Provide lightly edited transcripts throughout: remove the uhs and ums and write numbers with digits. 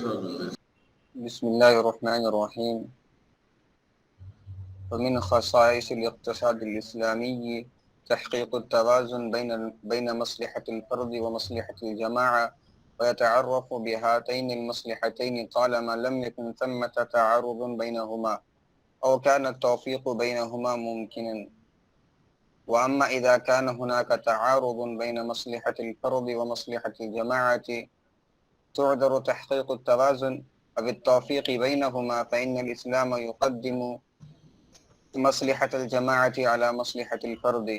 بسم الله الرحمن الرحيم. ومن خصائص الاقتصاد الإسلامي تحقيق التوازن بين مصلحة الفرد ومصلحة الجماعة، ويتعرف بهاتين المصلحتين طالما لم يكن ثمة تعارض بينهما أو كان التوفيق بينهما ممكنا. وأما إذا كان هناك تعارض بين مصلحة الفرد ومصلحة الجماعة تعذر تحقيق التوازن أو التوفيق بينهما، فإن الإسلام يقدم مصلحة الجماعة على مصلحة الفرد.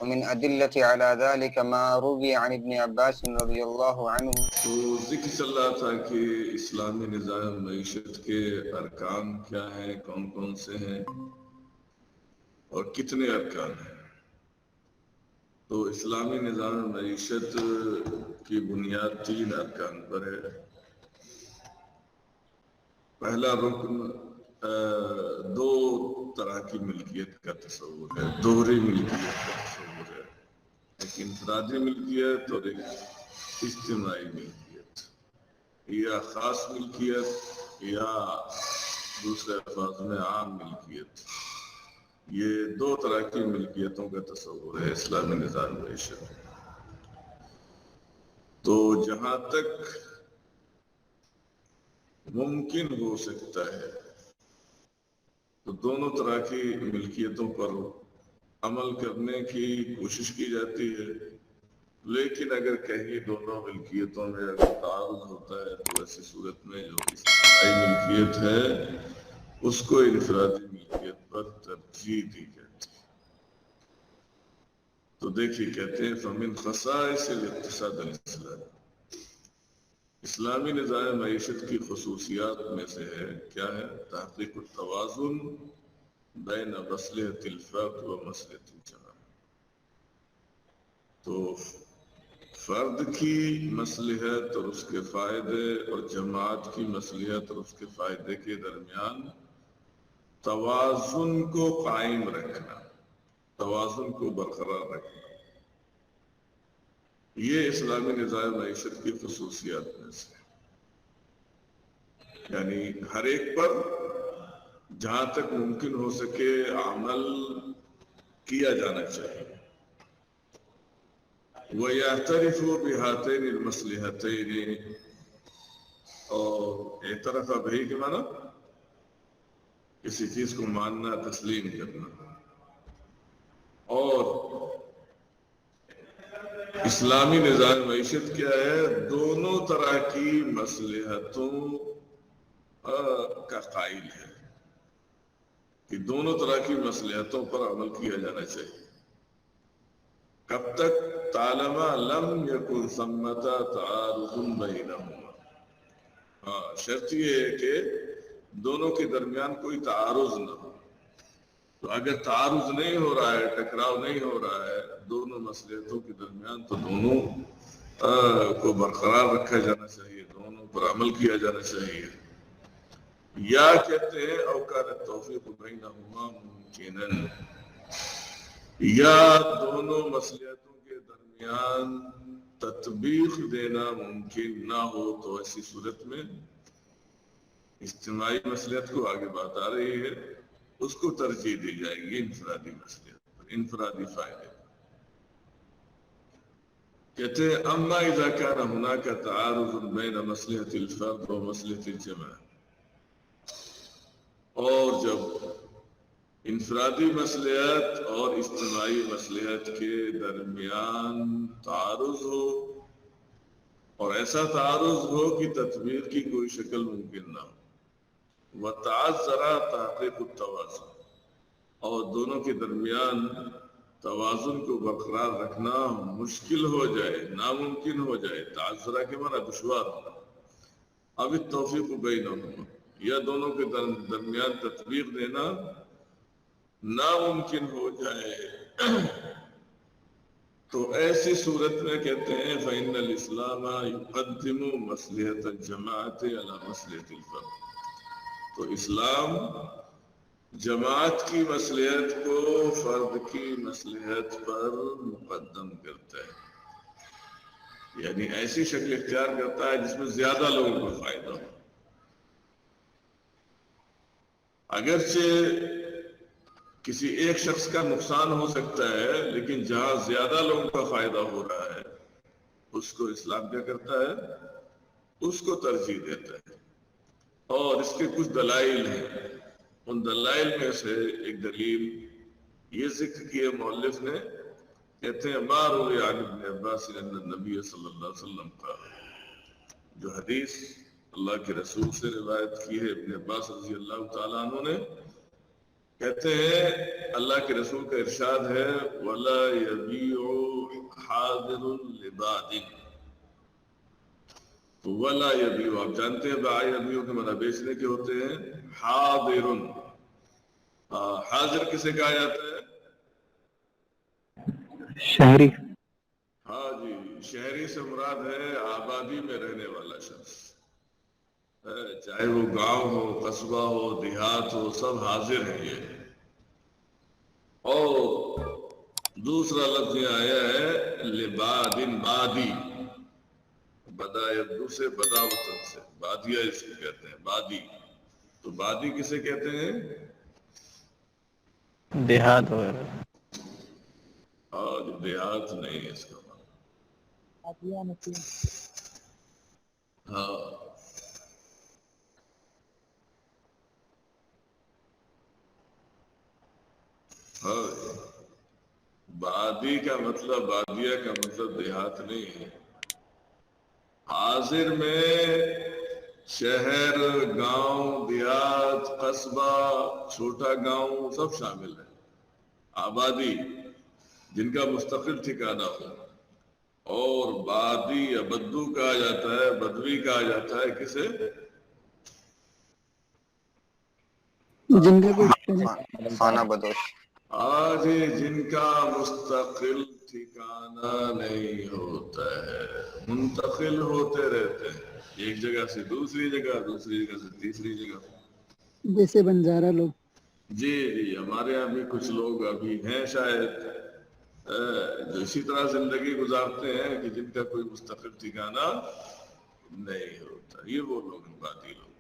ومن أدلة على ذلك ما روي عن ابن عباس رضی اللہ عنہ. تو ذکر چل رہا تھا کہ اسلامی نظام معیشت کے ارکان کیا ہیں، کون کون سے ہیں اور کتنے ارکان ہیں. تو اسلامی نظام معیشت کی بنیاد 3 ارکان پر ہے. پہلا رکن 2 طرح کی ملکیت کا تصور ہے، دوہری ملکیت کا تصور ہے، ایک انفرادی ملکیت اور ایک اجتماعی ملکیت، یا خاص ملکیت یا دوسرے الفاظ میں عام ملکیت. یہ 2 طرح کی ملکیتوں کا تصور ہے اسلامی نظام معیشت. تو جہاں تک ممکن ہو سکتا ہے تو دونوں طرح کی ملکیتوں پر عمل کرنے کی کوشش کی جاتی ہے. لیکن اگر کہیں دونوں ملکیتوں میں اگر تعارض ہوتا ہے تو ایسی صورت میں جو اجتماعی ملکیت ہے اس کو انفرادی ملکیت پر ترجیح دی جاتی ہے. تو دیکھیے کہتے ہیں فمن خصائص الاقتصاد الاسلامی، اسلامی نظام معیشت کی خصوصیات میں سے ہے کیا ہے؟ تحقیق التوازن بین مصلحت الفرد و مصلحت الجماعہ. تو فرد کی مصلحت اور اس کے فائدے اور جماعت کی مصلحت اور اس کے فائدے کے درمیان توازن کو قائم رکھنا، توازن کو برقرار رکھنا، یہ اسلامی نظام معیشت کی خصوصیات میں سے ہے. یعنی ہر ایک پر جہاں تک ممکن ہو سکے عمل کیا جانا چاہیے. وَيَعْتَرِفُ بِهَاتَيْنِ الْمَصْلِحَتَيْنِ، اور اعتراف بہی کے معنی کسی چیز کو ماننا، تسلیم کرنا. اور اسلامی نظام معیشت کیا ہے؟ دونوں طرح کی مصلحتوں کا قائل ہے کہ دونوں طرح کی مصلحتوں پر عمل کیا جانا چاہیے. کب تک؟ طالما لم یکن ثمۃ تعارض بینہما، شرط یہ ہے کہ دونوں کے درمیان کوئی تعارض نہ ہو. تو اگر تعارض نہیں ہو رہا ہے، ٹکراؤ نہیں ہو رہا ہے دونوں مصلحتوں کے درمیان، تو دونوں کو برقرار رکھا جانا چاہیے، دونوں پر عمل کیا جانا چاہیے. یا کہتے ہیں او کان التوفیق بینہما ممکنا، یا دونوں مصلحتوں کے درمیان تطبیق دینا ممکن نہ ہو تو ایسی صورت میں اجتماعی مصلحت کو آگے بات آ رہی ہے، اس کو ترجیح دی جائے گی انفرادی مصلحت پر، انفرادی فائدے. کہتے ہیں اما اذا كان هناك تعارض بين مصلحة الفرد و مصلحة الجماعة، اور جب انفرادی مصلحت اور اجتماعی مصلحت کے درمیان تعارض ہو، اور ایسا تعارض ہو کہ تطبیق کی کوئی شکل ممکن نہ ہو، وتعذر تحقیق التوازن، اور دونوں کے درمیان توازن کو برقرار رکھنا مشکل ہو جائے، ناممکن ہو جائے، تعذرہ کے معنی دشوار ہونا، اب التوفیق بینہما، یا دونوں کے درمیان تطبیق دینا ناممکن ہو جائے، تو ایسی صورت میں کہتے ہیں فإن الاسلام يقدم مصلحة الجماعة على مصلحة الفرد. تو اسلام جماعت کی مصلحت کو فرد کی مصلحت پر مقدم کرتا ہے. یعنی ایسی شکل اختیار کرتا ہے جس میں زیادہ لوگوں کو فائدہ ہو. اگرچہ کسی ایک شخص کا نقصان ہو سکتا ہے، لیکن جہاں زیادہ لوگوں کا فائدہ ہو رہا ہے اس کو اسلام کیا کرتا ہے؟ اس کو ترجیح دیتا ہے. اور اس کے کچھ دلائل ہیں. ان دلائل میں سے ایک دلیل یہ ذکر کیے مؤلف نے، کہتے ہیں ما روی عن ابن عباس ان النبی صلی اللہ علیہ وسلم کا، جو حدیث اللہ کے رسول سے روایت کی ہے ابن عباس رضی اللہ تعالیٰ عنہ نے، کہتے ہیں اللہ کے رسول کا ارشاد ہے وَلَا يَبِيعُ حَاضِرٌ لِبَادٍ. وَلَا يَبِيعُ، آپ جانتے ہیں بَاع يَبِيعُ کے معنی بیچنے کے ہوتے ہیں. حاضر، حاضر کسے کہا جاتا ہے؟ شہری. ہاں جی، شہری سے مراد ہے آبادی میں رہنے والا شخص، چاہے وہ گاؤں ہو، قصبہ ہو، دیہات ہو، سب حاضر ہیں یہ. اور دوسرا لفظ یہ آیا ہے لبادن، بادی، بدا یبدو سے، بدا وطن سے، بادیا اس کو کہتے ہیں، بادی. تو بادی کسے کہتے ہیں؟ دیہات وغیرہ. اور دیہات نہیں ہے اس کا معنی. ہاں بادی کا مطلب، بادیہ کا مطلب دیہات نہیں ہے. حاضر میں شہر، گاؤں، دیہات، قصبہ، چھوٹا گاؤں سب شامل ہے. آبادی جن کا مستقل ٹھکانہ ہو. اور بادی یا بدو کہا جاتا ہے، بدوی کہا جاتا ہے کسے؟ جن کا کوئی خانہ بدوش. آج جن کا مستقل ٹھکانہ نہیں ہوتا ہے، منتقل ہوتے رہتے ہیں ایک جگہ سے دوسری جگہ، دوسری جگہ سے تیسری جگہ. جیسے بنجارہ لوگ. جی جی، ہمارے یہاں بھی کچھ لوگ ابھی ہیں شاید جو اسی طرح زندگی گزارتے ہیں کہ جن کا کوئی مستقل ٹھکانہ نہیں ہوتا. یہ وہ لوگ ہیں بادی لوگ.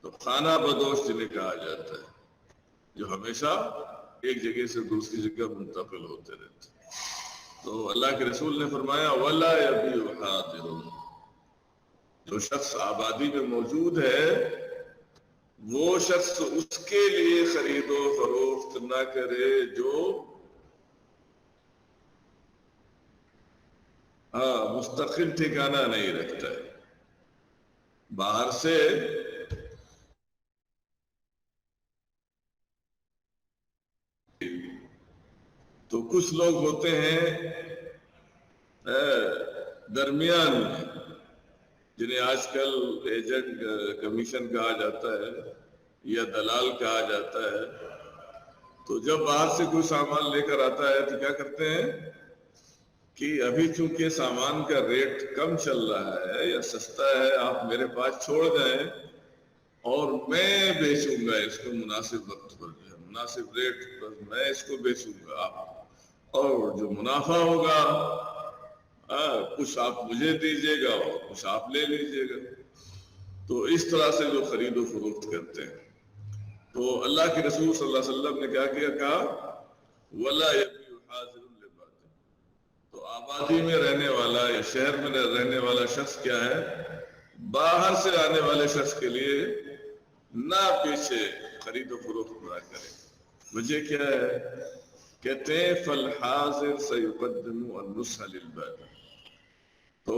تو خانہ بدوش جنہیں کہا جاتا ہے، جو ہمیشہ ایک جگہ سے دوسری جگہ منتقل ہوتے رہتے. تو اللہ کے رسول نے فرمایا وَلَا يَبِيعُ حَاضِرٌ، جو شخص آبادی میں موجود ہے وہ شخص اس کے لیے خرید و فروخت نہ کرے جو مستقل ٹھکانہ نہیں رکھتا ہے. باہر سے تو کچھ لوگ ہوتے ہیں درمیان میں، جنہیں آج کل ایجنٹ کمیشن کہا جاتا ہے یا دلال کہا جاتا ہے. تو جب باہر سے کوئی سامان لے کر آتا ہے تو کیا کرتے ہیں کہ ابھی چونکہ سامان کا ریٹ کم چل رہا ہے یا سستا ہے، آپ میرے پاس چھوڑ جائیں اور میں بیچوں گا اس کو مناسب وقت پر، مناسب ریٹ پر میں اس کو بیچوں گا، اور جو منافع ہوگا کچھ آپ مجھے دیجیے گا اور کچھ آپ لے لیجیے گا. تو اس طرح سے جو خرید و فروخت کرتے ہیں. تو اللہ کے رسول صلی اللہ علیہ وسلم نے کیا کہا وَلَا يَبِيعُ حَاضِرٌ لِبَادٍ. تو آبادی میں رہنے والا یا شہر میں رہنے والا شخص کیا ہے؟ باہر سے آنے والے شخص کے لیے نہ بیچے، خرید و فروخت نہ کرے. وجہ کیا ہے؟ کہتے ہیں فَالْحَاضِرْ سَيُقَدِّمُ النُّصْحَ لِلْبَادِ. تو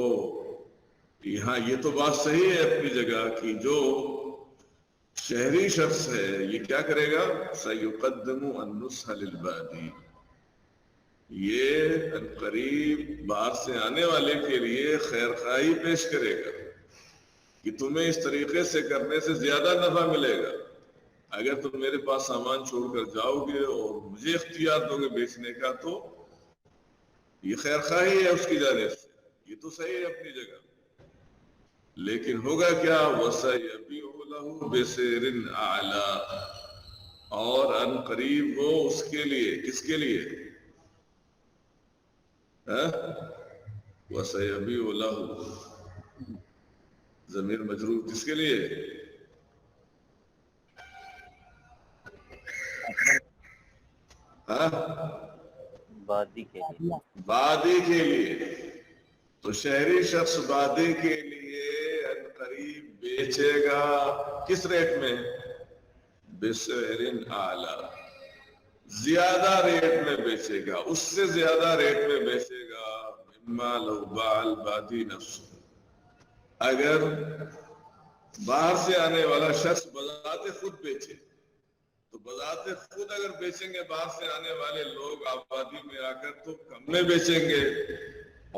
یہاں یہ تو بات صحیح ہے اپنی جگہ کہ جو شہری شخص ہے یہ کیا کرے گا؟ سَيُقَدِّمُ النُّصْحَ لِلْبَادِ، یہ قریب باہر سے آنے والے کے لیے خیر خواہی پیش کرے گا کہ تمہیں اس طریقے سے کرنے سے زیادہ نفع ملے گا. اگر تم میرے پاس سامان چھوڑ کر جاؤ گے اور مجھے اختیار دو گے بیچنے کا تو یہ خیر خواہی ہے اس کی جانب سے، یہ تو صحیح ہے اپنی جگہ. لیکن ہوگا کیا؟ وَسَيَبِيعُ لَهُ بِسِعْرٍ أَعْلَىٰ، اور ان قریب وہ اس کے لیے، کس کے لیے؟ وَسَيَبِيعُ لَهُ ضمیر مجرور کس کے لیے؟ بادی کے لیے، بادی کے لیے. تو شہری شخص بادی کے لیے قریب بیچے گا کس ریٹ میں؟ بسعر اعلی، زیادہ ریٹ میں بیچے گا، اس سے زیادہ ریٹ میں بیچے گا. مما لو باع البادی نفسه، اگر باہر سے آنے والا شخص بذات خود بیچے تو بذات خود اگر بیچیں گے باہر سے آنے والے لوگ آبادی میں آ کر تو کم میں بیچیں گے،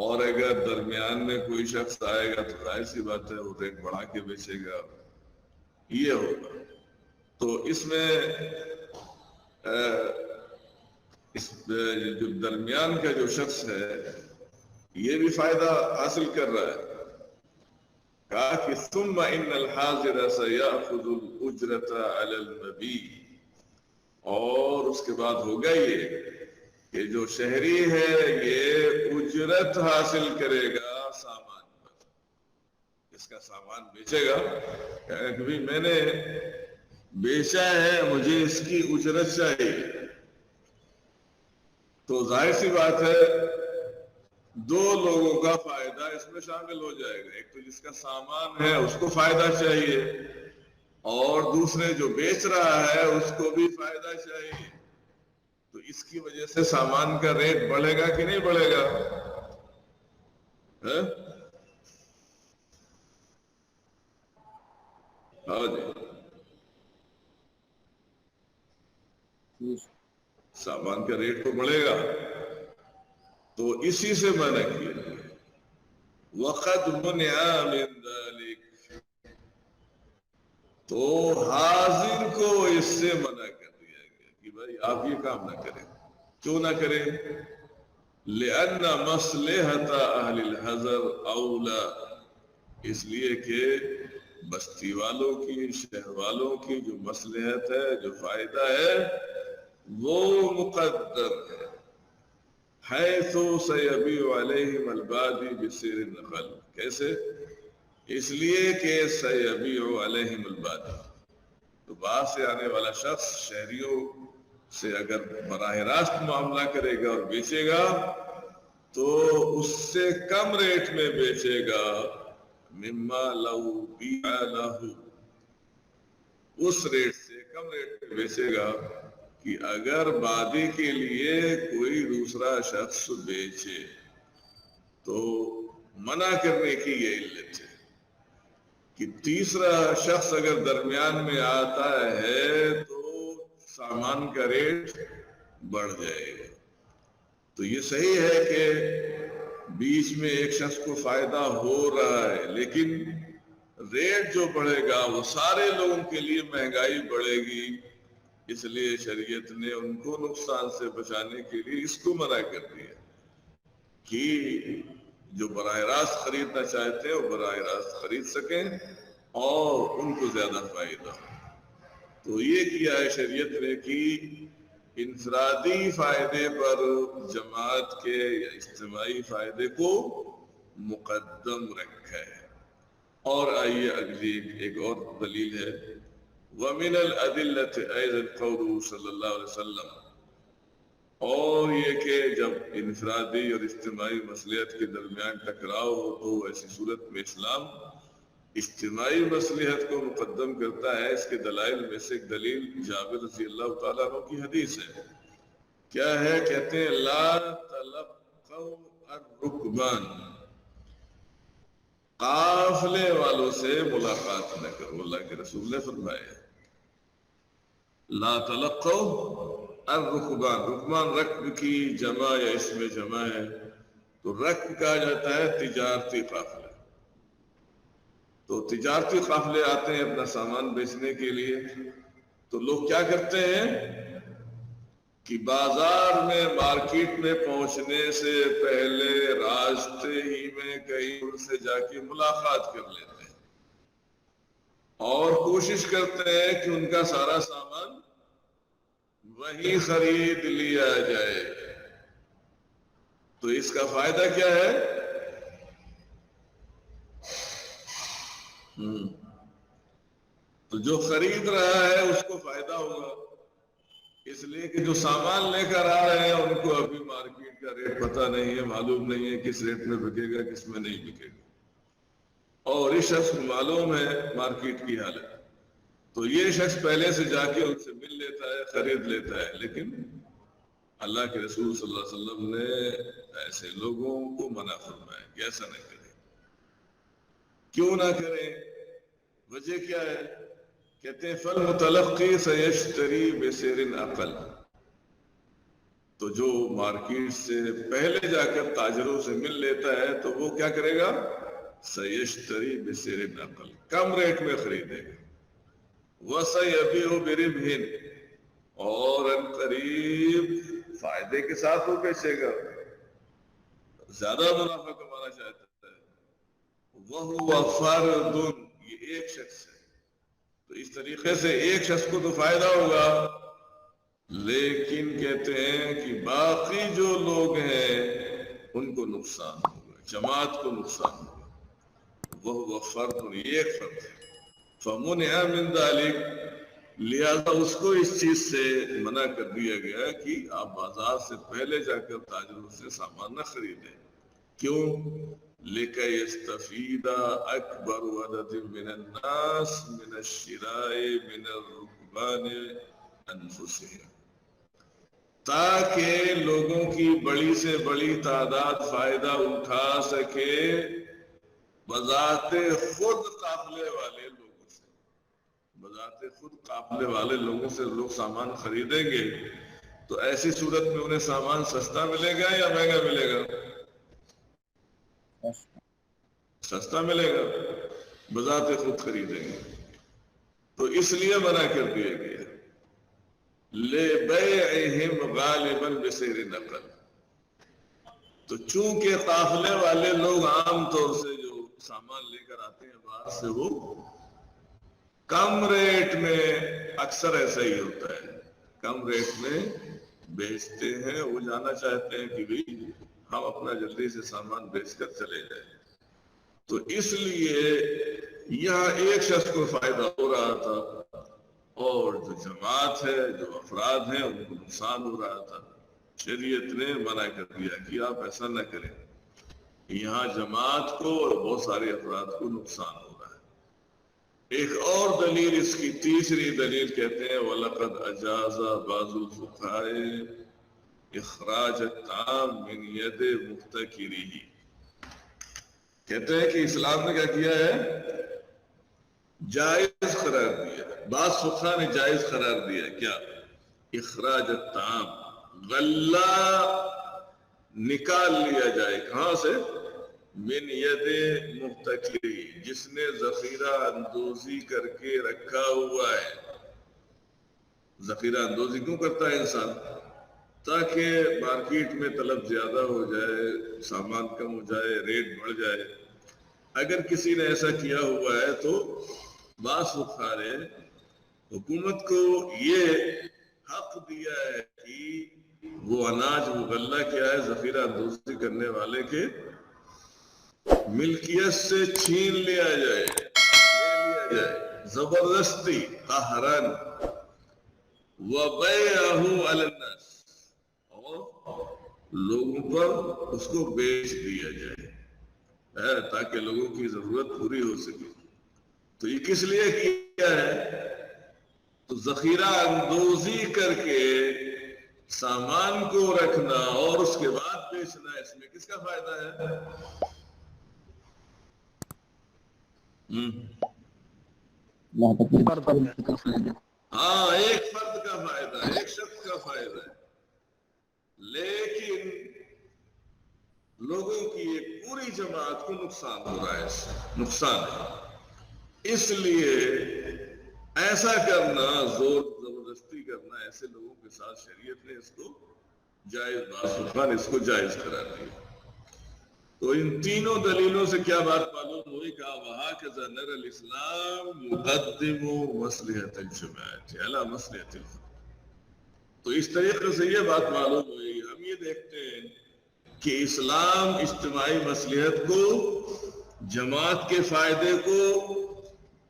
اور اگر درمیان میں کوئی شخص آئے گا تو ظاہر سی بات ہے وہ ریٹ بڑھا کے بیچے گا. یہ ہوگا. تو اس میں اس جو درمیان کا جو شخص ہے یہ بھی فائدہ حاصل کر رہا ہے. کہا کہ ثم ان الحاضر سيأخذ الاجرة على المبيع، اور اس کے بعد ہوگا یہ کہ جو شہری ہے یہ اجرت حاصل کرے گا سامان پر، اس کا سامان بیچے گا. کہا کہ میں نے بیچا ہے، مجھے اس کی اجرت چاہیے. تو ظاہر سی بات ہے دو لوگوں کا فائدہ اس میں شامل ہو جائے گا. ایک تو جس کا سامان ہے اس کو فائدہ چاہیے، اور دوسرے جو بیچ رہا ہے اس کو بھی فائدہ چاہیے. تو اس کی وجہ سے سامان کا ریٹ بڑھے گا کہ نہیں بڑھے گا؟ ہاں جی، سامان کا ریٹ تو بڑھے گا. تو اسی سے منع کیا. وقد منع من ذلك، تو حاضر کو اس سے منع کر دیا گیا کہ بھائی آپ یہ کام نہ کریں. کیوں نہ کریں؟ لأن مصلحة اہل الحضر اولا، اس لیے کہ بستی والوں کی، شہر والوں کی جو مصلحت ہے، جو فائدہ ہے وہ مقدر ہے. حیث سیبیع علیہم البادی بسعر النخل، کیسے؟ اس لیے کہ سیبیع علیہم البادی، تو باہر سے آنے والا شخص شہریوں سے اگر براہ راست معاملہ کرے گا اور بیچے گا تو اس سے کم ریٹ میں بیچے گا. مما لو بیع لہ، اس ریٹ سے کم ریٹ میں بیچے گا کہ اگر بادی کے لیے کوئی دوسرا شخص بیچے. تو منع کرنے کی یہ علت ہے کہ تیسرا شخص اگر درمیان میں آتا ہے تو سامان کا ریٹ بڑھ جائے گا. تو یہ صحیح ہے کہ بیچ میں ایک شخص کو فائدہ ہو رہا ہے، لیکن ریٹ جو بڑھے گا وہ سارے لوگوں کے لیے مہنگائی بڑھے گی. اس لیے شریعت نے ان کو نقصان سے بچانے کے لیے اس کو منع کر دیا کہ جو براہ راست خریدنا چاہتے ہیں وہ براہ راست خرید سکیں اور ان کو زیادہ فائدہ ہو. تو یہ کیا ہے شریعت نے کہ انفرادی فائدے پر جماعت کے یا اجتماعی فائدے کو مقدم رکھا ہے. اور آئیے اگلی ایک اور دلیل ہے. وَمِنَ الْأَدِلَّةِ أَيْضًا قَوْلُهُ صلی اللہ علیہ وسلم، اور یہ کہ جب انفرادی اور اجتماعی مصلحت کے درمیان ٹکراؤ ہو تو ایسی صورت میں اسلام اجتماعی مصلحت کو مقدم کرتا ہے. اس کے دلائل میں سے ایک دلیل جابر رضی اللہ تعالیٰ عنہ کی حدیث ہے. کیا ہے؟ کہتے ہیں لا تلقوا الرکبان، قافلے والوں سے ملاقات نہ کرو. اللہ کے رسول نے فرمایا لا تلقوا الرکبان. رکبان رکب کی جمع یا اس میں جمع ہے، تو رکب کہا جاتا ہے تجارتی قافلہ. تو تجارتی قافلے آتے ہیں اپنا سامان بیچنے کے لیے. تو لوگ کیا کرتے ہیں کہ بازار میں، مارکیٹ میں پہنچنے سے پہلے راستے ہی میں کہیں ان سے جا کے ملاقات کر لیتے ہیں اور کوشش کرتے ہیں کہ ان کا سارا سامان وہیں خرید لیا جائے. تو اس کا فائدہ کیا ہے تو جو خرید رہا ہے اس کو فائدہ ہوگا، اس لیے کہ جو سامان لے کر آ رہے ہیں ان کو ابھی مارکیٹ کا ریٹ پتہ نہیں ہے، معلوم نہیں ہے کس ریٹ میں بکے گا کس میں نہیں بکے گا، اور اس شخص کو معلوم ہے مارکیٹ کی حالت، تو یہ شخص پہلے سے جا کے ان سے مل لیتا ہے، خرید لیتا ہے۔ لیکن اللہ کے رسول صلی اللہ علیہ وسلم نے ایسے لوگوں کو منع فرمایا کہ ایسا نہ کریں۔ کیوں نہ کریں؟ وجہ کیا ہے؟ کہتے ہیں فالمتلقی سیشتری بسعر اقل، تو جو مارکیٹ سے پہلے جا کر تاجروں سے مل لیتا ہے تو وہ کیا کرے گا؟ سیشتری بسعر اقل، کم ریٹ میں خریدے گا، وسیبیع بربح، اور ان قریب فائدے کے ساتھ وہ بیچے گا، زیادہ منافع کمانا چاہتا ہے۔ وہو فرد، یہ ایک شخص ہے، تو اس طریقے سے ایک شخص کو تو فائدہ ہوگا، لیکن کہتے ہیں کہ باقی جو لوگ ہیں ان کو نقصان ہوگا، جماعت کو نقصان ہوگا۔ وہو فرد، ایک فرد ہے۔ فمنع من ذلک، لہذا اس کو اس چیز سے منع کر دیا گیا کہ آپ بازار سے پہلے جا کر تاجروں سے سامان نہ خریدیں۔ کیوں؟ لِكَيْ يَسْتَفِيدَ أَكْبَرُ عَدَدٍ مِّنَ النَّاسِ مِنَ الشِّرَاءِ مِنَ الرُّكْبَانِ أَنفُسِهِمْ، تاکہ لوگوں کی بڑی سے بڑی تعداد فائدہ اٹھا سکے بذات خود قافلے والے لوگوں سے، بذات خود قافلے والے لوگوں سے لوگ سامان خریدیں گے تو ایسی صورت میں انہیں سامان سستا ملے گا یا مہنگا ملے گا؟ سستا ملے گا، بذات خود خریدیں گے، تو اس لیے منع کر دیا گیا۔ لِبَيْعِهِمْ غَالِبًا بِسَعْرِ نَقْلٍ، تو چونکہ قافلے والے لوگ عام طور سے جو سامان لے کر آتے ہیں باہر سے، وہ کم ریٹ میں، اکثر ایسا ہی ہوتا ہے، کم ریٹ میں بیچتے ہیں، وہ جانا چاہتے ہیں کہ بھی ہم اپنا جلدی سے سامان بیچ کر چلے جائیں، تو اس لیے یہاں ایک شخص کو فائدہ ہو رہا تھا اور جو جماعت ہے، جو افراد ہیں، ان کو نقصان ہو رہا تھا۔ شریعت نے منع کر دیا کہ آپ ایسا نہ کریں، یہاں جماعت کو اور بہت سارے افراد کو نقصان ہو رہا ہے۔ ایک اور دلیل، اس کی تیسری دلیل کہتے ہیں وَلَقَدْ أَجَازَ بَعْضُ الْفُقَهَاءِ اخراج الطعام من ید محتکرہ، کہتے ہیں کہ اسلام نے کیا کیا ہے؟ جائز قرار دیا، بعض فقہاء نے جائز قرار دیا کیا؟ اخراج الطعام، غلہ نکال لیا جائے، کہاں سے؟ من ید محتکرہ، جس نے ذخیرہ اندوزی کر کے رکھا ہوا ہے۔ ذخیرہ اندوزی کیوں کرتا ہے انسان؟ تاکہ مارکیٹ میں طلب زیادہ ہو جائے، سامان کم ہو جائے، ریٹ بڑھ جائے۔ اگر کسی نے ایسا کیا ہوا ہے تو بعض فقہاء نے حکومت کو یہ حق دیا ہے کہ وہ اناج، وہ غلہ کیا ہے، ذخیرہ اندوزی کرنے والے کے ملکیت سے چھین لیا جائے، لے لیا جائے زبردستی، قہراً، وَبَيْعَهُ عَلَى النَّاسِ، اور لوگوں پر اس کو بیچ دیا جائے تاکہ لوگوں کی ضرورت پوری ہو سکے۔ تو یہ کس لیے کیا ہے؟ تو ذخیرہ اندوزی کر کے سامان کو رکھنا اور اس کے بعد بیچنا، اس میں کس کا فائدہ ہے؟ ہاں، ایک فرد کا فائدہ ہے، ایک شخص کا فائدہ ہے، لیکن لوگوں کی ایک پوری جماعت کو نقصان ہو رہا ہے، اس سے نقصان ہے۔ اس لیے ایسا کرنا، زور زبردستی کرنا ایسے لوگوں کے ساتھ شریعت نے اس کو جائز، بعض نے اس کو جائز قرار دیا۔ تو ان تینوں دلیلوں سے کیا بات معلوم ہوئی؟ کہ وَهَكَذَا نَرَى الْإِسْلَامُ يُقَدِّمُ مَصْلِحَةَ الْجَمَاعَةِ عَلَى مَصْلِحَةِ الْفَرْدِ، تو اس طریقے سے یہ بات معلوم ہوئی، ہم یہ دیکھتے ہیں کہ اسلام اجتماعی مصلحت کو، جماعت کے فائدے کو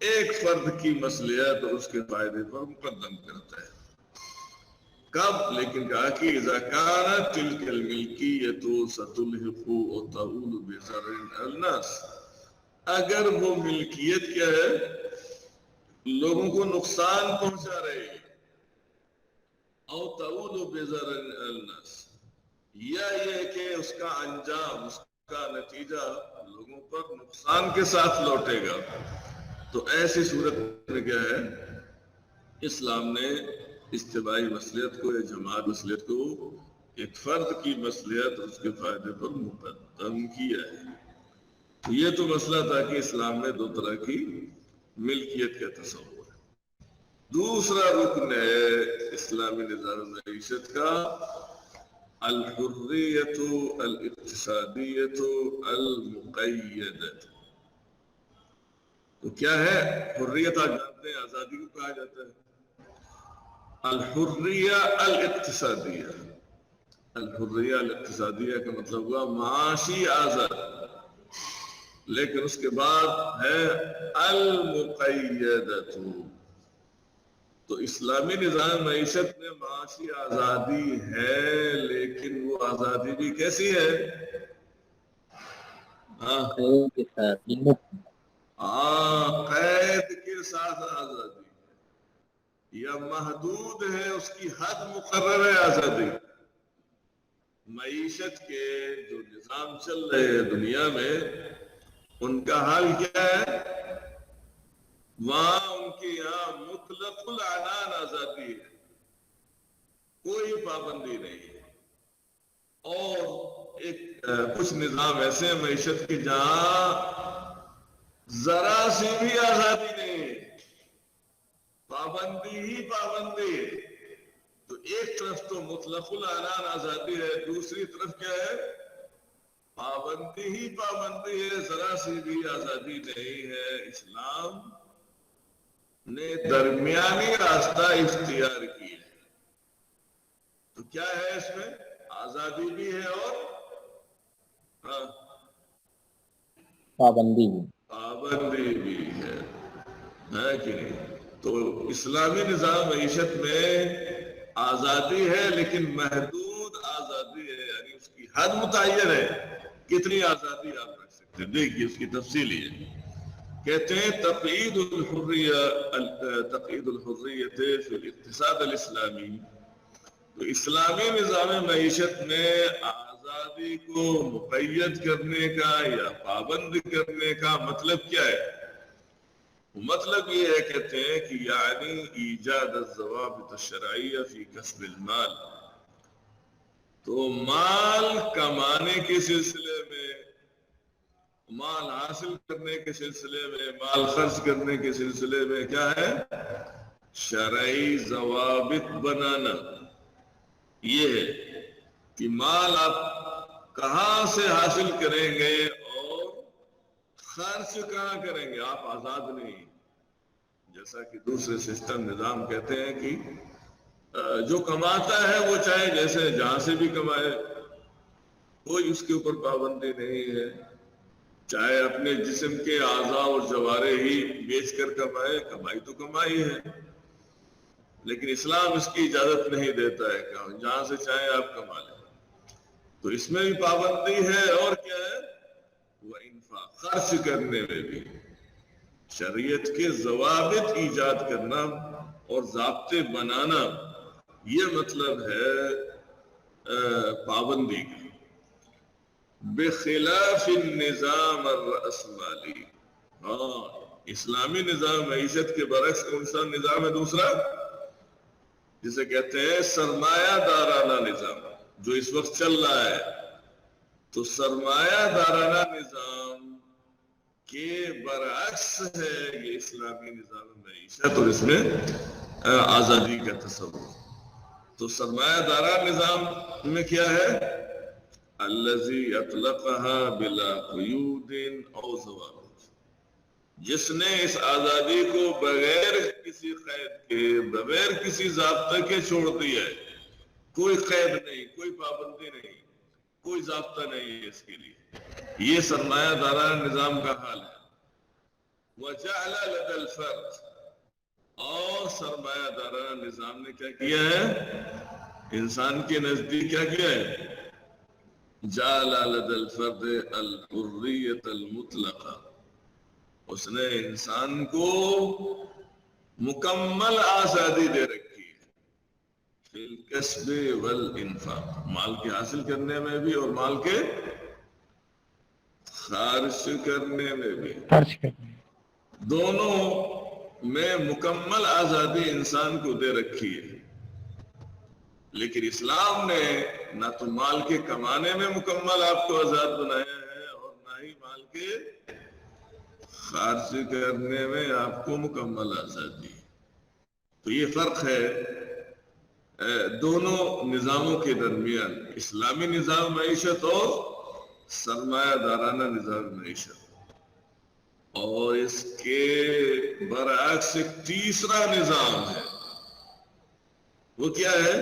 ایک فرد کی مصلحت اور اس کے فائدے پر مقدم کرتا ہے. کب؟ لیکن کہا کہ اذا كانت تلك الملکیۃ ستلحق و تعول بضرر الناس، اگر وہ ملکیت کیا ہے لوگوں کو نقصان پہنچا رہے ہے، او تعول بضرر الناس، یا یہ کہ اس کا انجام، اس کا نتیجہ لوگوں پر نقصان کے ساتھ لوٹے گا، تو ایسی صورت میں کیا ہے اسلام نے اجتماعی مصلحت کو یا جماعت مصلحت کو ایک فرد کی مصلحت اور اس کے فائدے پر مقدم کیا ہے. تو یہ تو مسئلہ تھا کہ اسلام میں دو طرح کی ملکیت کا تصور ہے. دوسرا رکن ہے اسلامی نظام معیشت کا الحریت الاقتصادیت المقیدۃ. تو کیا ہے حریت؟ آپ جانتے ہیں آزادی کو کہا جاتا ہے الحریہ الاقتصادیہ. الحریہ الاقتصادیہ کا مطلب ہوا معاشی آزادی، لیکن اس کے بعد ہے المقیدۃ. تو اسلامی نظام معیشت میں معاشی آزادی ہے، لیکن وہ آزادی بھی کیسی ہے؟ قید کے ساتھ آزادی، یا محدود ہے، اس کی حد مقرر ہے آزادی. معیشت کے جو نظام چل رہے ہیں دنیا میں ان کا حال کیا ہے؟ وہاں ان کے یہاں مطلق العنان آزادی ہے، کوئی پابندی نہیں ہے. اور ایک کچھ نظام ایسے ہیں معیشت کے جہاں ذرا سی بھی آزادی نہیں ہے، پابندی ہی پابندی ہے. تو ایک طرف تو مطلق العنان آزادی ہے، دوسری طرف کیا ہے؟ پابندی ہی پابندی ہے، ذرا سی بھی آزادی نہیں ہے. اسلام نے درمیانی راستہ اختیار کیا ہے. تو کیا ہے اس میں؟ آزادی بھی ہے اور پابندی بھی ہے کہ نہیں؟ تو اسلامی نظام معیشت میں آزادی ہے لیکن محدود آزادی ہے، یعنی اس کی حد متعین ہے کتنی آزادی آپ رکھ سکتے ہیں. دیکھیے اس کی تفصیل یہ کہتے ہیں تقیید الحریت فی الاقتصاد الاسلامی. تو اسلامی نظام معیشت میں آزادی کو مقید کرنے کا یا پابند کرنے کا مطلب کیا ہے؟ مطلب یہ ہے کہتے ہیں کہ یعنی ایجاد الضوابط الشرعیہ فی کسب المال. تو مال کمانے کے سلسلے میں، مال حاصل کرنے کے سلسلے میں، مال خرچ کرنے کے سلسلے میں کیا ہے؟ شرعی ضوابط بنانا. یہ ہے کہ مال آپ کہاں سے حاصل کریں گے اور خرچ کہاں کریں گے. آپ آزاد نہیں، جیسا کہ دوسرے سسٹم نظام کہتے ہیں کہ جو کماتا ہے وہ چاہے جیسے جہاں سے بھی کمائے، کوئی اس کے اوپر پابندی نہیں ہے. چاہے اپنے جسم کے اعضاء اور جوارے ہی بیچ کر کمائے، کمائی تو کمائی ہے. لیکن اسلام اس کی اجازت نہیں دیتا ہے کہ جہاں سے چاہے آپ کما لیں. تو اس میں بھی پابندی ہے، اور کیا ہے؟ وہ انفاق، خرچ کرنے میں بھی شریعت کے ضوابط ایجاد کرنا اور ضابطے بنانا، یہ مطلب ہے پابندی کا. بخلاف النظام الرأسمالی. اسلامی نظام معیشت کے برعکس کون سا نظام ہے دوسرا؟ جسے کہتے ہیں سرمایہ دارانہ نظام، جو اس وقت چل رہا ہے. تو سرمایہ دارانہ نظام کے برعکس ہے یہ اسلامی نظام معیشت، اور اس میں آزادی کا تصور. تو سرمایہ دارانہ نظام میں کیا ہے؟ الذی اطلقها بلا قیود او ضوابط. جس نے اس آزادی کو بغیر کسی قید کے، بغیر کسی ضابطے کے چھوڑ دیا ہے. کوئی قید نہیں، کوئی پابندی نہیں، کوئی ضابطہ نہیں ہے اس کے لیے. یہ سرمایہ دارانہ نظام کا حال ہے. وجعل لدى الفرد، اور سرمایہ دارانہ نظام نے کیا کیا ہے؟ انسان کے نزدیک کیا کیا ہے؟ جعل لدى الفرد الحریۃ المطلقہ، اس نے انسان کو مکمل آزادی دے رکھی ہے فی الکسب والانفاق، مال کے حاصل کرنے میں بھی اور مال کے خرچ کرنے میں بھی، خرچ کرنے دونوں میں مکمل آزادی انسان کو دے رکھی ہے۔ لیکن اسلام نے نہ تو مال کے کمانے میں مکمل آپ کو آزاد بنایا ہے اور نہ ہی مال کے خرچ کرنے میں آپ کو مکمل آزادی۔ تو یہ فرق ہے دونوں نظاموں کے درمیان، اسلامی نظام معیشت اور سرمایہ دارانہ نظام معیشت۔ اور اس کے برعکس ایک تیسرا نظام ہے، وہ کیا ہے؟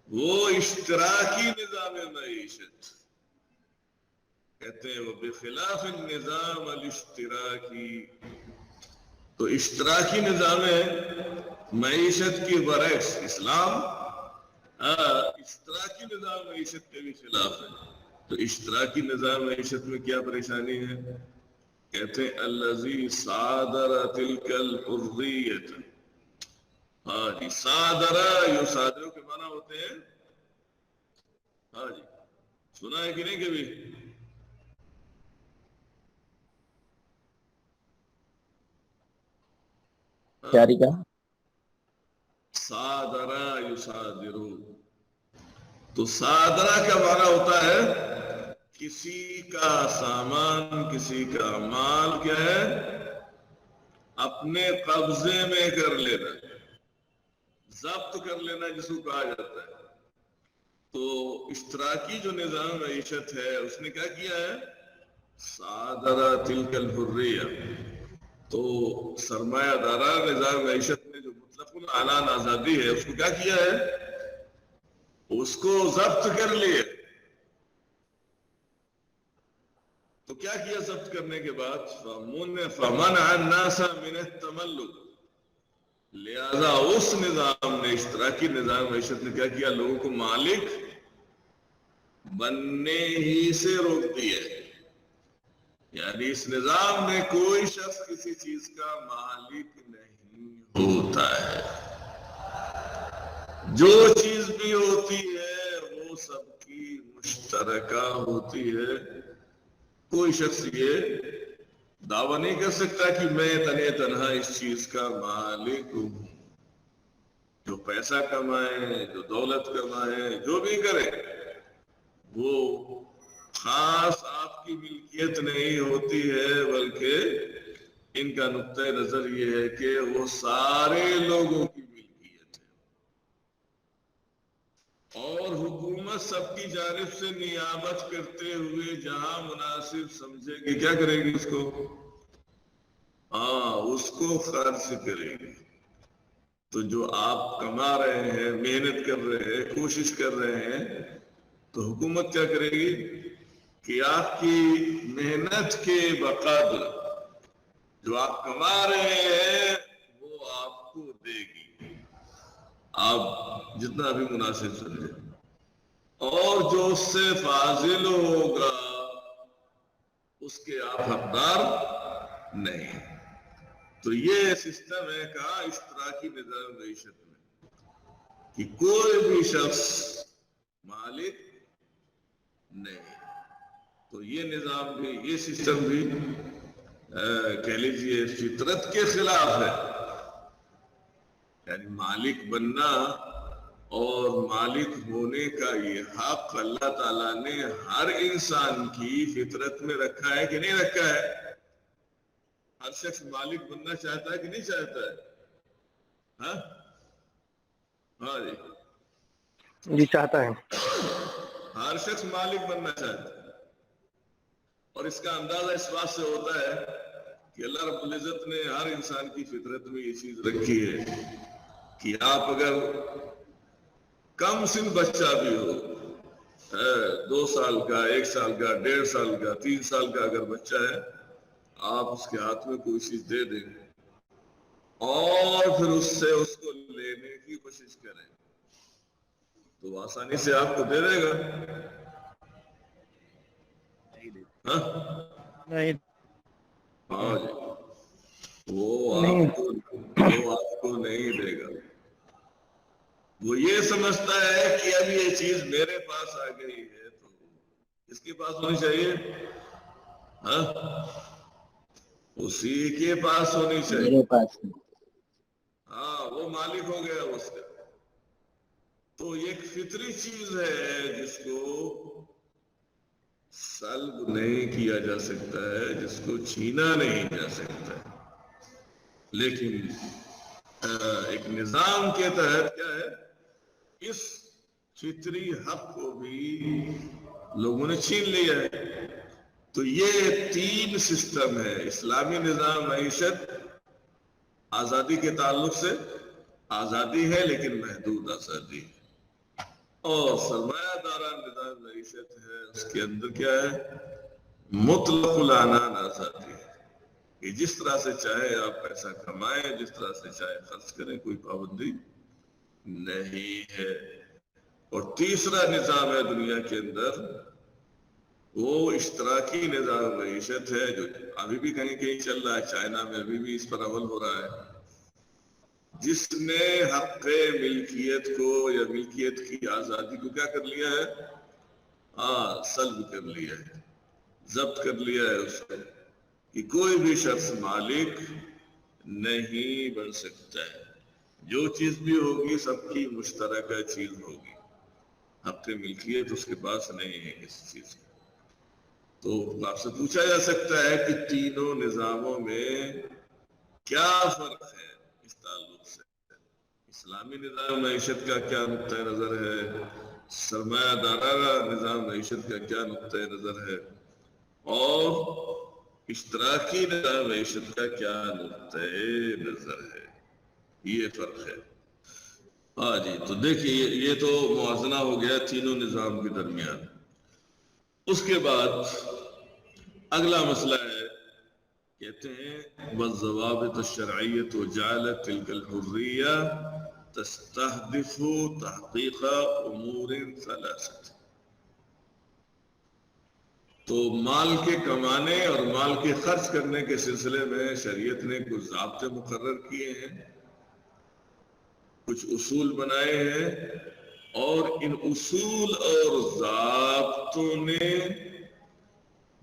وہ اشتراکی نظام معیشت کہتے ہیں، وہ بخلاف النظام الاشتراکی۔ تو اشتراکی نظام معیشت کے برعکس اسلام اشتراکی نظام معیشت کے بھی خلاف ہے۔ تو اشتراکی نظام معیشت میں کیا پریشانی ہے؟ کہتے ہیں الذی صادر تلک الحریۃ۔ ہاں جی، صادرہ، یہ صادروں کے معنی ہوتے ہیں، ہاں جی سنا ہے کہ نہیں کبھی؟ جاری کا صادرہ یصادرو، تو صادرہ کا معنی ہوتا ہے کسی کا سامان، کسی کا مال کیا ہے؟ اپنے قبضے میں کر لینا، ضبط کر لینا جس کو کہا جاتا ہے۔ تو اشتراکی جو نظام معیشت ہے اس نے کیا کیا ہے؟ صادرہ تلک الحریہ، تو سرمایہ دارہ نظام معیشت میں جو مطلق اعلان آزادی ہے اس کو کیا کیا ہے؟ اس کو ضبط کر لیے۔ تو کیا کیا ضبط کرنے کے بعد؟ فمنع الناس من التملک، لہذا اس نظام نے، اشتراکی نظام معیشت نے کیا کیا؟ لوگوں کو مالک بننے ہی سے روک دیا۔ یعنی اس نظام میں کوئی شخص کسی چیز کا مالک نہیں ہوتا ہے، جو چیز بھی ہوتی ہے وہ سب کی مشترکہ ہوتی ہے۔ کوئی شخص یہ دعویٰ نہیں کر سکتا کہ میں تنہا اس چیز کا مالک ہوں۔ جو پیسہ کمائے، جو دولت کمائے، جو بھی کرے، وہ خاص آپ کی ملکیت نہیں ہوتی ہے، بلکہ ان کا نقطہ نظر یہ ہے کہ وہ سارے لوگوں کی ملکیت ہے، اور حکومت سب کی جانب سے نیابت کرتے ہوئے جہاں مناسب سمجھے گی کیا کرے گی؟ اس کو اس کو خرچ کرے گی۔ تو جو آپ کما رہے ہیں، محنت کر رہے ہیں، کوشش کر رہے ہیں، تو حکومت کیا کرے گی کہ آپ کی محنت کے بقدر جو آپ کما رہے ہیں وہ آپ کو دے گی، آپ جتنا بھی مناسب سمجھیں، اور جو اس سے فاضل ہوگا اس کے آپ حقدار نہیں۔ تو یہ سسٹم ہے کہا اشتراکی نظام معیشت میں کہ کوئی بھی شخص مالک نہیں۔ تو یہ نظام بھی، یہ سسٹم بھی کہہ لیجیے فطرت کے خلاف ہے۔ یعنی مالک بننا اور مالک ہونے کا یہ حق اللہ تعالیٰ نے ہر انسان کی فطرت میں رکھا ہے کہ نہیں رکھا ہے؟ ہر شخص مالک بننا چاہتا ہے کہ نہیں چاہتا ہے؟ ہاں جی چاہتا ہے، ہر شخص مالک بننا چاہتا ہے، اور اس کا اندازہ اس بات سے ہوتا ہے کہ اللہ رب العزت نے ہر انسان کی فطرت میں یہ چیز رکھی ہے کہ آپ اگر کم سن بچہ بھی ہو، 2 سال کا، 1 سال کا، 1.5 سال کا، 3 سال کا اگر بچہ ہے، آپ اس کے ہاتھ میں کوئی چیز دے دیں اور پھر اس سے اس کو لینے کی کوشش کریں تو وہ آسانی سے آپ کو دے دے گا؟ ہاں ہاں جی، نہیں وہ آپ کو نہیں دے گا. وہ یہ سمجھتا ہے کہ اب یہ چیز میرے پاس آ گئی ہے تو اس کے پاس ہونی چاہیے. ہاں اسی کے پاس ہونی چاہیے. میرے پاس ہاں وہ مالک ہو گیا اس کا. تو یہ ایک فطری چیز ہے جس کو سلب نہیں کیا جا سکتا ہے، جس کو چھینا نہیں جا سکتا ہے. لیکن ایک نظام کے تحت کیا ہے، اس فطری حق کو بھی لوگوں نے چھین لیا ہے. تو یہ 3 سسٹم ہے. اسلامی نظام معیشت آزادی کے تعلق سے آزادی ہے لیکن محدود آزادی ہے، اور سرمایہ داران نظام معیشت ہے اس کے اندر کیا ہے، مطلق العنان آزادی ہے کہ جس طرح سے چاہے آپ پیسہ کمائیں، جس طرح سے چاہے خرچ کریں، کوئی پابندی نہیں ہے. اور تیسرا نظام ہے دنیا کے اندر، وہ اشتراکی نظام معیشت ہے جو ابھی بھی کہیں کہیں چل رہا ہے. چائنا میں ابھی بھی اس پر عمل ہو رہا ہے، جس نے حق ملکیت کو یا ملکیت کی آزادی کو کیا کر لیا ہے، سلب کر لیا ہے، ضبط کر لیا ہے اس کو کہ کوئی بھی شخص مالک نہیں بن سکتا ہے. جو چیز بھی ہوگی سب کی مشترکہ چیز ہوگی، حق ملکیت اس کے پاس نہیں ہے کسی چیز کا. تو آپ سے پوچھا جا سکتا ہے کہ تینوں نظاموں میں کیا فرق ہے اس تعلق سے، اسلامی نظام معیشت کا کیا نقطہ نظر ہے، سرمایہ دارانہ نظام معیشت کا کیا نقطہ نظر ہے، اور اشتراکی نظام معیشت کا کیا نقطہ نظر ہے. یہ فرق ہے. ہاں جی، تو دیکھیے یہ تو موازنہ ہو گیا تینوں نظام کے درمیان. اس کے بعد اگلا مسئلہ ہے، کہتے ہیں والضوابط الشرعیۃ جعلت تلک الحریہ تستہدف تحقیق امور ثلاثہ. تو مال کے کمانے اور مال کے خرچ کرنے کے سلسلے میں شریعت نے کچھ ضابطے مقرر کیے ہیں، کچھ اصول بنائے ہیں، اور ان اصول اور ضابطوں نے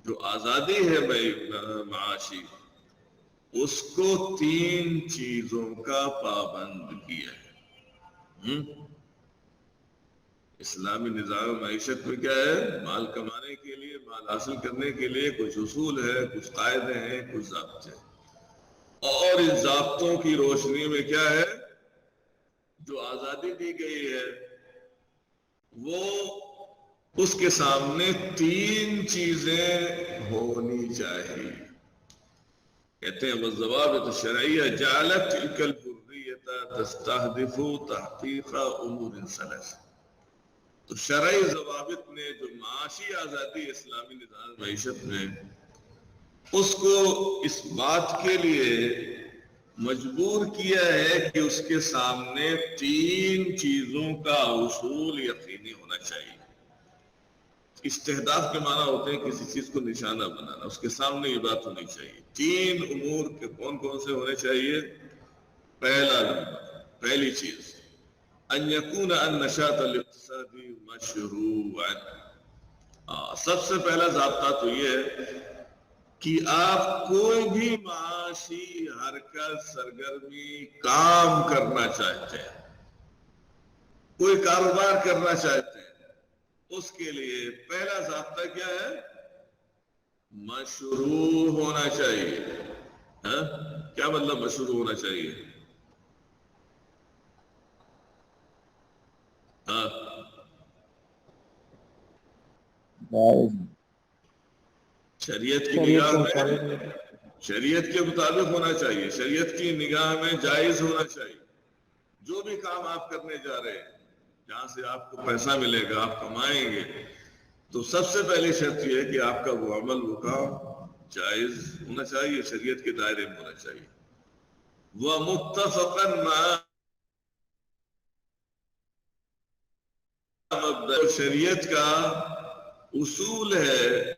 جو آزادی ہے معاشی اس کو 3 چیزوں کا پابند کیا ہے. اسلامی نظام معیشت میں کیا ہے، مال کمانے کے لیے، مال حاصل کرنے کے لیے کچھ اصول ہے، کچھ قاعدے ہیں، کچھ ضابطے، اور ان ضابطوں کی روشنی میں کیا ہے، جو آزادی دی گئی ہے وہ اس کے سامنے 3 چیزیں ہونی چاہیے. کہتے ہیں والضوابط الشرعیہ جعلت تلک الحریۃ تستہدف تحقیق امور ثلاثہ. تو شرعی ضوابط نے جو معاشی آزادی اسلامی نظام معیشت میں، اس کو اس بات کے لیے مجبور کیا ہے کہ اس کے سامنے 3 چیزوں کا اصول یقینی ہونا چاہیے. استہداف کے معنی ہوتے ہیں کسی چیز کو نشانہ بنانا، اس کے سامنے یہ بات ہونی چاہیے. 3 امور کے کون کون سے ہونے چاہیے؟ پہلی چیز ان یکون النشاط الاقتصادی مشروعا. سب سے پہلا ضابطہ تو یہ ہے کہ آپ کوئی بھی معاشی حرکت، سرگرمی، کام کرنا چاہتے ہیں، کوئی کاروبار کرنا چاہتے ہیں، اس کے لیے پہلا ضابطہ کیا ہے؟ مشروع ہونا چاہیے. کیا مطلب مشروع ہونا چاہیے؟ شریعت کی نگاہ میں، شریعت کے مطابق ہونا چاہیے، شریعت کی نگاہ میں جائز ہونا چاہیے. جو بھی کام آپ کرنے جا رہے ہیں، جہاں سے آپ کو پیسہ ملے گا، آپ کمائیں گے، تو سب سے پہلی شرط یہ ہے کہ آپ کا وہ عمل، وہ کام جائز ہونا چاہیے، شریعت کے دائرے میں ہونا چاہیے. وَمُتَّفَقًا مَعَ مبدأ، شریعت کا اصول ہے،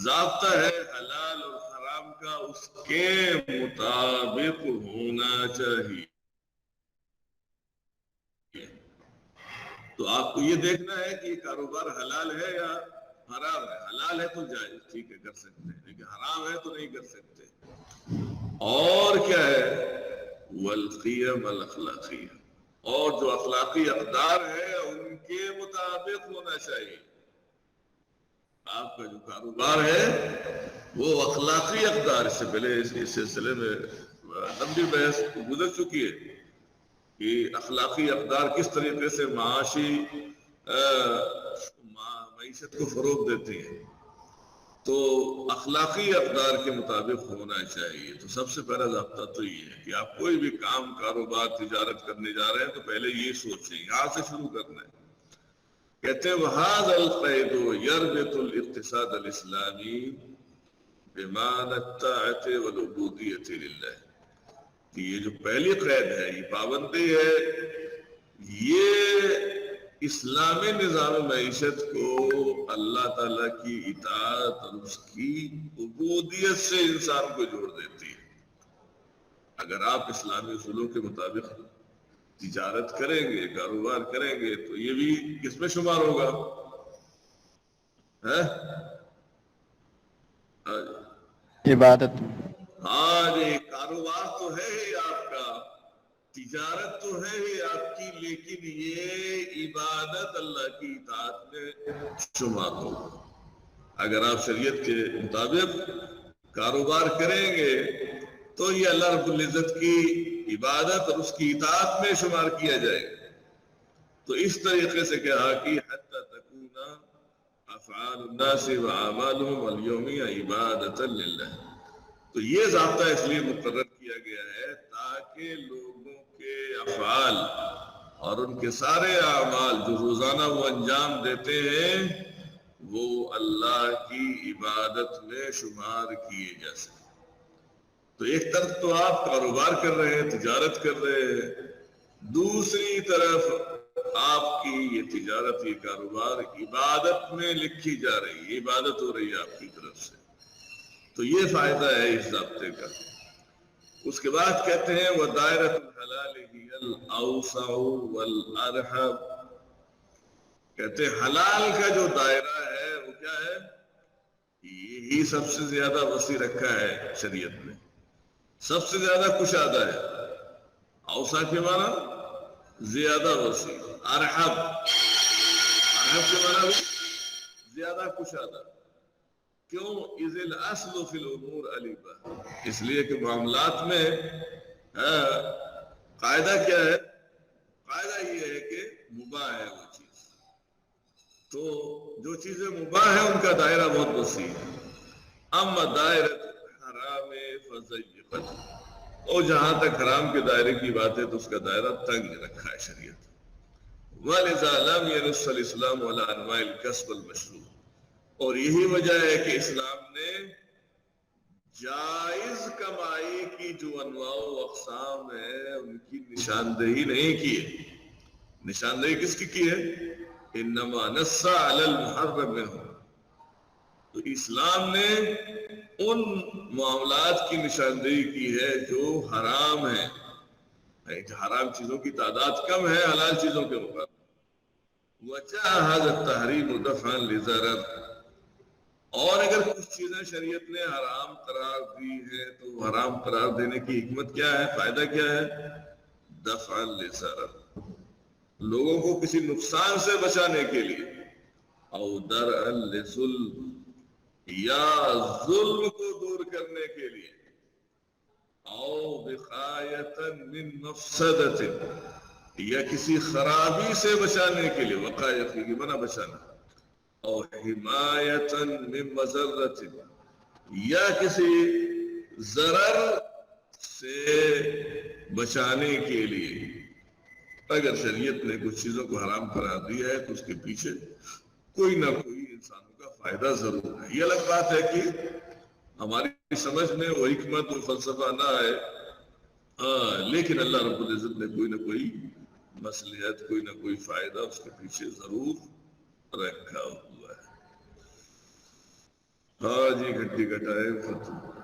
ضابطہ ہے حلال اور حرام کا اس کے مطابق ہونا چاہیے. تو آپ کو یہ دیکھنا ہے کہ یہ کاروبار حلال ہے یا حرام ہے. حلال ہے تو جائز ٹھیک ہے کر سکتے ہیں، لیکن حرام ہے تو نہیں کر سکتے. اور کیا ہے والقیم الاخلاقیہ، اور جو اخلاقی اقدار ہے ان کے مطابق ہونا چاہیے. آپ کا جو کاروبار ہے وہ اخلاقی اقدار، اس سے پہلے اس سلسلے میں لمبی بحث گزر چکی ہے کہ اخلاقی اقدار کس طریقے سے معاشی معیشت کو فروغ دیتے ہیں. تو اخلاقی اقدار کے مطابق ہونا چاہیے. تو سب سے پہلا ضابطہ تو یہ ہے کہ آپ کوئی بھی کام، کاروبار، تجارت کرنے جا رہے ہیں تو پہلے یہ سوچیں، یہاں سے شروع کرنا ہے. کہتے ہیں وَهَذَا الْقَيْدُ يَرْبِطُ الْاِقْتِصَادَ الْإِسْلَامِ بِمَعْنَى الطَّاعَةِ وَالْعُبُودِيَّةِ لِلَّهِ. یہ جو پہلی قید ہے، یہ پابندی ہے، یہ اسلامی نظام معیشت کو اللہ تعالیٰ کی اطاعت اور اس کی عبودیت سے انسان کو جوڑ دیتی ہے. اگر آپ اسلامی اصولوں کے مطابق تجارت کریں گے، کاروبار کریں گے تو یہ بھی کس میں شمار ہوگا؟ عبادت. ہاں جی، کاروبار تو ہے ہی آپ کا، تجارت تو ہے ہی آپ کی، لیکن یہ عبادت اللہ کی اطاعت میں شمار ہوگا. اگر آپ شریعت کے مطابق کاروبار کریں گے تو یہ اللہ رب العزت کی عبادت اور اس کی اطاعت میں شمار کیا جائے گا. تو اس طریقے سے کہا کہ حتی تکون افعال الناس واعمالهم اليومية عبادۃ للہ. تو یہ ضابطہ اس لیے مقرر کیا گیا ہے تاکہ لوگوں کے افعال اور ان کے سارے اعمال جو روزانہ وہ انجام دیتے ہیں وہ اللہ کی عبادت میں شمار کیے جا سکیں. تو ایک طرف تو آپ کاروبار کر رہے ہیں، تجارت کر رہے ہیں، دوسری طرف آپ کی یہ تجارت، یہ کاروبار عبادت میں لکھی جا رہی ہے، عبادت ہو رہی ہے آپ کی طرف سے. تو یہ فائدہ ہے اس ضابطے کا. اس کے بعد کہتے ہیں وَدَائِرَةُ الْحَلَالِ هِيَ الْأَوْسَعُ وَالْأَرْحَبُ. کہتے ہیں حلال کا جو دائرہ ہے وہ کیا ہے؟ یہی سب سے زیادہ وسیع رکھا ہے شریعت نے، سب سے زیادہ کشادہ ہے. اوسع کے معنی زیادہ وسیع، ارحب کے معنی بھی زیادہ کشادہ. کیوں؟ اذ الاصل فی الامور الاباحہ، اس لیے کہ معاملات میں قاعدہ کیا ہے؟ قاعدہ یہ ہے کہ مباح ہے وہ چیز. تو جو چیزیں مباح ہیں ان کا دائرہ بہت وسیع ہے. اما دائرہ حرام فضیقت، اور جہاں تک حرام کے دائرے کی بات ہے تو اس کا دائرہ تنگ رکھا ہے شریعت. وَلِذَا لَمْ يَنُصَّ الْإِسْلَامُ عَلَىٰ أَنْوَاعِ الْكَسْبِ الْمَشْرُوعِ. اور یہی وجہ ہے کہ اسلام نے جائز کمائی کی جو انواع و اقسام ہیں ان کی نشاندہی نہیں کی ہے. نشاندہی کس کی ہے؟ انما نص علی المحرم منہ. تو اسلام نے ان معاملات کی نشاندہی کی ہے جو حرام ہیں. حرام چیزوں کی تعداد کم ہے حلال چیزوں کے مقابلے. وجاہز التحریم دفعا لضرر. اور اگر کچھ چیزیں شریعت نے حرام قرار دی ہے تو حرام قرار دینے کی حکمت کیا ہے، فائدہ کیا ہے؟ دفعا لضرر، لوگوں کو کسی نقصان سے بچانے کے لیے. او درءا لظلم، یا ظلم کو دور کرنے کے لیے. او وقایتا من مفسدت، یا کسی خرابی سے بچانے کے لیے. وقایت کی منع بچانا. او حمایتا من مضرت، یا کسی ضرر سے بچانے کے لیے. اگر شریعت نے کچھ چیزوں کو حرام قرار دیا ہے تو اس کے پیچھے کوئی نہ کوئی انسانوں کا فائدہ ضرور ہے. یہ الگ بات ہے کہ ہماری سمجھ میں وہ حکمت و فلسفہ نہ آئے، ہاں، لیکن اللہ رب العزت نے کوئی نہ کوئی مصلحت، کوئی نہ کوئی فائدہ اس کے پیچھے ضرور رکھا ہوا ہے۔ ہاں جی، گھٹی گھٹائے ختم۔